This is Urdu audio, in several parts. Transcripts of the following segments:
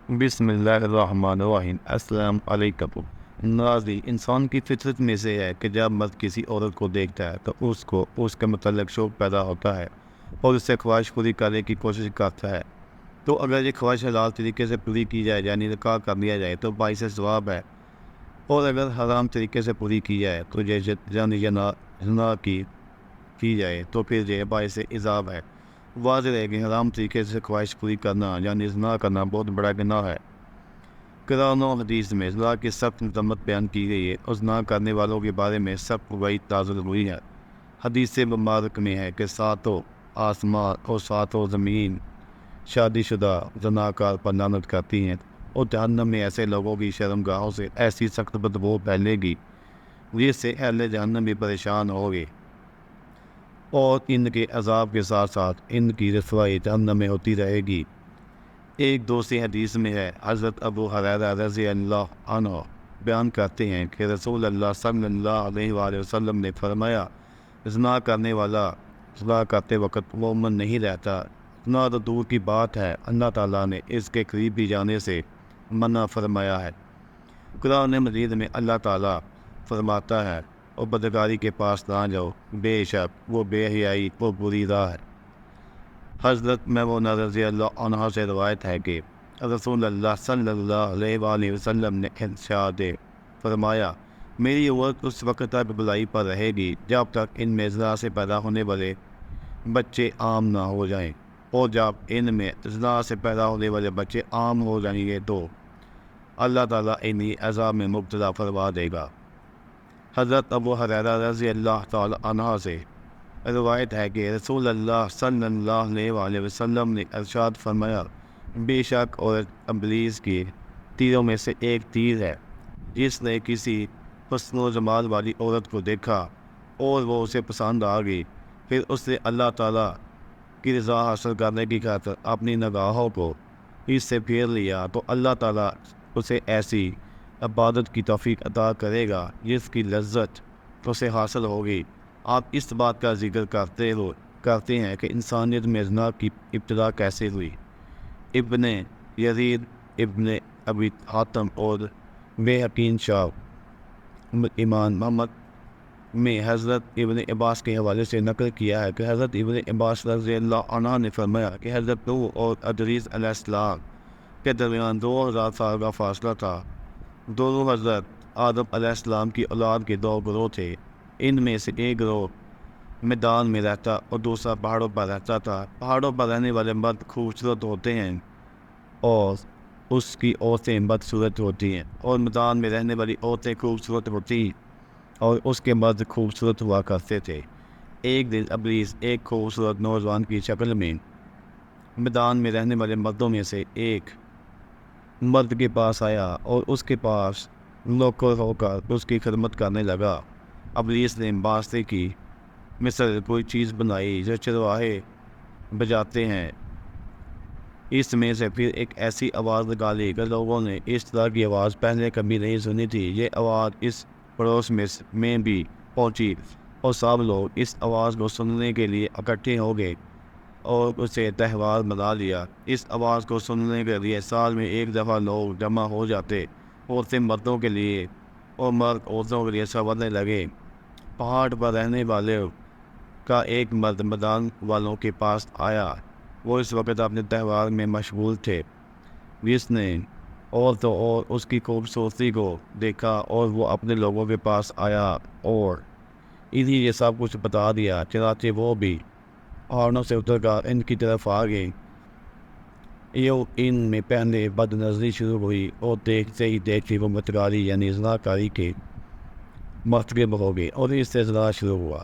بسم اللہ الرحمن الرحیم۔ السلام علیکم ناظرین، انسان کی فطرت میں سے ہے کہ جب مرد کسی عورت کو دیکھتا ہے تو اس کو اس کے متعلق شوق پیدا ہوتا ہے اور اس سے خواہش پوری کرنے کی کوشش کرتا ہے۔ تو اگر یہ خواہش حلال طریقے سے پوری کی جائے یعنی نکاح کر لیا جائے تو باعث ثواب ہے، اور اگر حرام طریقے سے پوری کی جائے تو یعنی زنا کی جائے تو پھر یہ باعث عذاب ہے۔ واضح ہے کہ حرام طریقے سے خواہش پوری کرنا یعنی زنا کرنا بہت بڑا گناہ ہے۔ قرآن و حدیث میں زنا کی سخت مذمت بیان کی گئی ہے اور زنا کرنے والوں کے بارے میں سخت وعید نازل ہوئی ہے۔ حدیث مبارک میں ہے کہ ساتوں آسمان اور ساتوں زمین شادی شدہ زناکار پر لعنت کرتی ہیں، اور جہنم میں ایسے لوگوں کی شرمگاہوں سے ایسی سخت بدبو پھیلے گی جس سے اہل جہنم بھی پریشان ہوگے، اور ان کے عذاب کے ساتھ ساتھ ان کی رسوائی جہنم میں ہوتی رہے گی۔ ایک دوسری حدیث میں ہے، حضرت ابو ہریرہ رضی اللہ عنہ بیان کرتے ہیں کہ رسول اللہ صلی اللہ علیہ وآلہ وسلم نے فرمایا، زنا کرنے والا زنا کرتے وقت مومن نہیں رہتا۔ زنا تو دور کی بات ہے، اللہ تعالیٰ نے اس کے قریب بھی جانے سے منع فرمایا ہے۔ قرآن مجید میں اللہ تعالیٰ فرماتا ہے، اور بدکاری کے پاس نہ جاؤ، بے شک وہ بے حیائی وہ بری راہ ہے۔ حضرت میمونہ رضی اللہ عنہ سے روایت ہے کہ رسول اللہ صلی اللہ علیہ وآلہ وسلم نے ارشاد فرمایا، میری امت اس وقت تک بلائی پر رہے گی جب تک ان میں زنا سے پیدا ہونے والے بچے عام نہ ہو جائیں، اور جب ان میں زنا سے پیدا ہونے والے بچے عام ہو جائیں گے تو اللہ تعالیٰ انہیں عذاب میں مبتلا فرما دے گا۔ حضرت ابو ہریرہ رضی اللہ تعالی عنہ سے روایت ہے کہ رسول اللہ صلی اللہ علیہ وآلہ وسلم نے ارشاد فرمایا، بے شک عورت ابلیس کے تیروں میں سے ایک تیر ہے۔ جس نے کسی حسن و جمال والی عورت کو دیکھا اور وہ اسے پسند آ گئی، پھر اس نے اللہ تعالیٰ کی رضا حاصل کرنے کی خاطر اپنی نگاہوں کو اس سے پھیر لیا، تو اللہ تعالیٰ اسے ایسی عبادت کی توفیق عطا کرے گا جس کی لذت اسے حاصل ہوگی۔ آپ اس بات کا ذکر کرتے ہیں کہ انسانیت میں زنا کی ابتدا کیسے ہوئی۔ ابن یزید، ابن ابی حاتم اور بے حقین شاہ ایمان محمد میں حضرت ابن عباس کے حوالے سے نقل کیا ہے کہ حضرت ابن عباس رضی اللہ عنہ نے فرمایا کہ حضرت نوح اور ادریس علیہ السلام کے درمیان 2000 سال کا فاصلہ تھا۔ دونوں حضرت آدم علیہ السلام کی اولاد کے دو گروہ تھے، ان میں سے ایک گروہ میدان میں رہتا اور دوسرا پہاڑوں پر رہتا تھا۔ پہاڑوں پر رہنے والے مرد خوبصورت ہوتے ہیں اور اس کی عورتیں بدصورت ہوتی ہیں، اور میدان میں رہنے والی عورتیں خوبصورت ہوتی اور اس کے مرد خوبصورت ہوا کرتے تھے۔ ایک دن ابلیس ایک خوبصورت نوجوان کی شکل میں میدان میں رہنے والے مردوں میں سے ایک مرد کے پاس آیا اور اس کے پاس نوکر ہو کر اس کی خدمت کرنے لگا۔ ابلیس نے بانسری کی مثل کوئی چیز بنائی جو چرواہے بجاتے ہیں، اس میں سے پھر ایک ایسی آواز نکالی کہ لوگوں نے اس طرح کی آواز پہلے کبھی نہیں سنی تھی۔ یہ آواز اس پڑوس میں بھی پہنچی اور سب لوگ اس آواز کو سننے کے لیے اکٹھے ہو گئے اور اسے تہوار بنا لیا۔ اس آواز کو سننے کے لیے سال میں ایک دفعہ لوگ جمع ہو جاتے، عورتیں مردوں کے لیے اور مرد عورتوں کے لیے سنورنے لگے۔ پہاڑ پر رہنے والے کا ایک مرد میدان والوں کے پاس آیا، وہ اس وقت اپنے تہوار میں مشغول تھے۔ جس نے عورتوں اور اس کی خوبصورتی کو دیکھا اور وہ اپنے لوگوں کے پاس آیا اور انہیں یہ سب کچھ بتا دیا، چنانچہ وہ بھی پہاڑوں سے اتر کر ان کی طرف آ گئے۔ ان میں پہلے بد نظری شروع ہوئی اور دیکھتے ہی دیکھتے وہ بدکاری یعنی زنا کاری کے مرتکب ہو گئے اور اس سے زنا شروع ہوا۔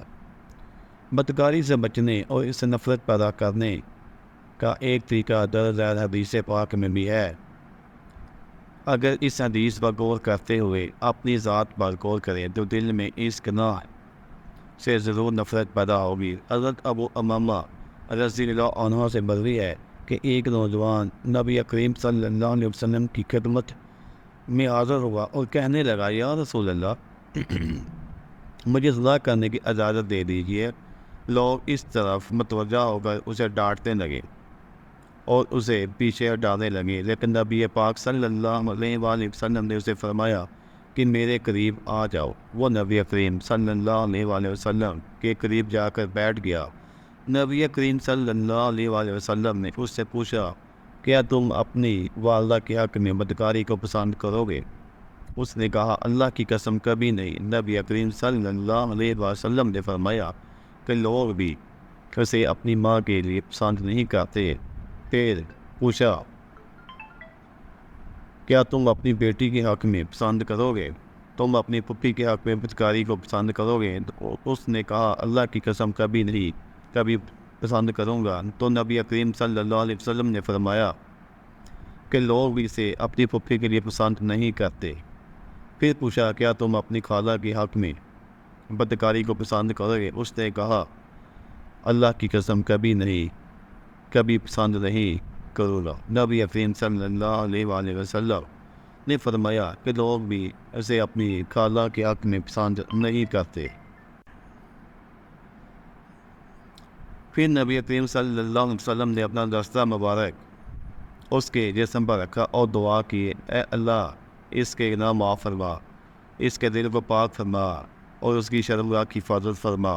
بدکاری سے بچنے اور اس سے نفرت پیدا کرنے کا ایک طریقہ در ذیل حدیث پاک میں بھی ہے۔ اگر اس حدیث پر غور کرتے ہوئے اپنی ذات پر غور کریں تو دل میں اس گناہ سے ضرور نفرت پیدا ہوگی۔ حضرت ابو امامہ رضی اللہ عنہ سے مروی ہے کہ ایک نوجوان نبی کریم صلی اللہ علیہ وسلم کی خدمت میں حاضر ہوا اور کہنے لگا، یا رسول اللہ، مجھے زنا کرنے کی اجازت دے دیجیے۔ لوگ اس طرف متوجہ ہو کر اسے ڈانٹنے لگے اور اسے پیچھے ہٹانے لگے، لیکن نبی پاک صلی اللہ علیہ وآلہ وسلم نے اسے فرمایا کہ میرے قریب آ جاؤ۔ وہ نبی کریم صلی اللہ علیہ وآلہ وسلم کے قریب جا کر بیٹھ گیا۔ نبی کریم صلی اللہ علیہ وآلہ وسلم نے اس سے پوچھا، کیا تم اپنی والدہ کے حق میں بدکاری کو پسند کرو گے؟ اس نے کہا، اللہ کی قسم کبھی نہیں۔ نبی کریم صلی اللہ علیہ وسلم نے فرمایا کہ لوگ بھی اسے اپنی ماں کے لیے پسند نہیں کرتے۔ پھر پوچھا، کیا تم اپنی بیٹی کے حق میں پسند کرو گے؟ تم اپنی پھپھی کے حق میں بدکاری کو پسند کرو گے؟ تو اس نے کہا، اللہ کی قسم کبھی نہیں، کبھی پسند کروں گا۔ تو نبی کریم صلی اللہ علیہ وسلم نے فرمایا کہ لوگ بھی اسے اپنی پھپھی کے لیے پسند نہیں کرتے۔ پھر پوچھا، کیا تم اپنی خالہ کے حق میں بدکاری کو پسند کرو گے؟ اس نے کہا، اللہ کی قسم کبھی نہیں، کبھی پسند نہیں کروں گا۔ نبی کریم صلی اللہ علیہ وآلہ وسلم نے فرمایا کہ لوگ بھی اسے اپنی خالہ کے حق میں پسند نہیں کرتے۔ پھر نبی کریم صلی اللہ علیہ وسلم نے اپنا دستہ مبارک اس کے جسم پر رکھا اور دعا کی، اے اللہ اس کے گناہ معاف فرما، اس کے دل کو پاک فرما اور اس کی شرمگاہ کی حفاظت فرما۔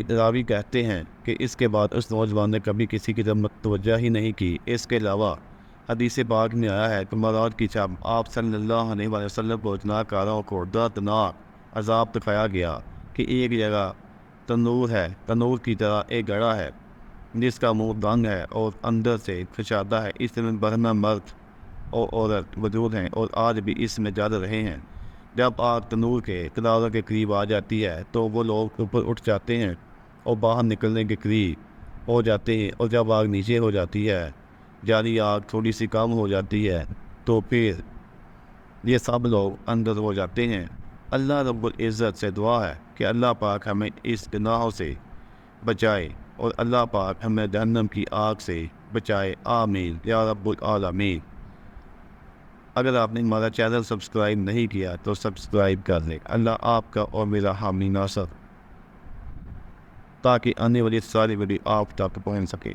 راوی کہتے ہیں کہ اس کے بعد اس نوجوان نے کبھی کسی کی طرف توجہ ہی نہیں کی۔ اس کے علاوہ حدیث پاک میں آیا ہے کہ معراج کی شب آپ صلی اللہ علیہ وآلہ وسلم کو گناہ کاروں کو دردناک عذاب دکھایا گیا کہ ایک جگہ تنور ہے، تنور کی طرح ایک گڑھا ہے جس کا منہ دنگ ہے اور اندر سے کشادہ ہے، اس میں برہنہ مرد اور عورت موجود ہیں اور آج بھی اس میں جل رہے ہیں۔ جب آگ تنور کے کناروں کے قریب آ جاتی ہے تو وہ لوگ اوپر اٹھ جاتے ہیں اور باہر نکلنے کے قریب ہو جاتے ہیں، اور جب آگ نیچے ہو جاتی ہے، یعنی آگ تھوڑی سی کم ہو جاتی ہے، تو پھر یہ سب لوگ اندر ہو جاتے ہیں۔ اللہ رب العزت سے دعا ہے کہ اللہ پاک ہمیں اس گناہوں سے بچائے اور اللہ پاک ہمیں جہنم کی آگ سے بچائے، آمین یا رب العالمین۔ اگر آپ نے ہمارا چینل سبسکرائب نہیں کیا تو سبسکرائب کر لیں۔ اللہ آپ کا اور میرا حامی ناصر، تاکہ آنے والی ساری ویڈیو آپ تک پہنچ سکے۔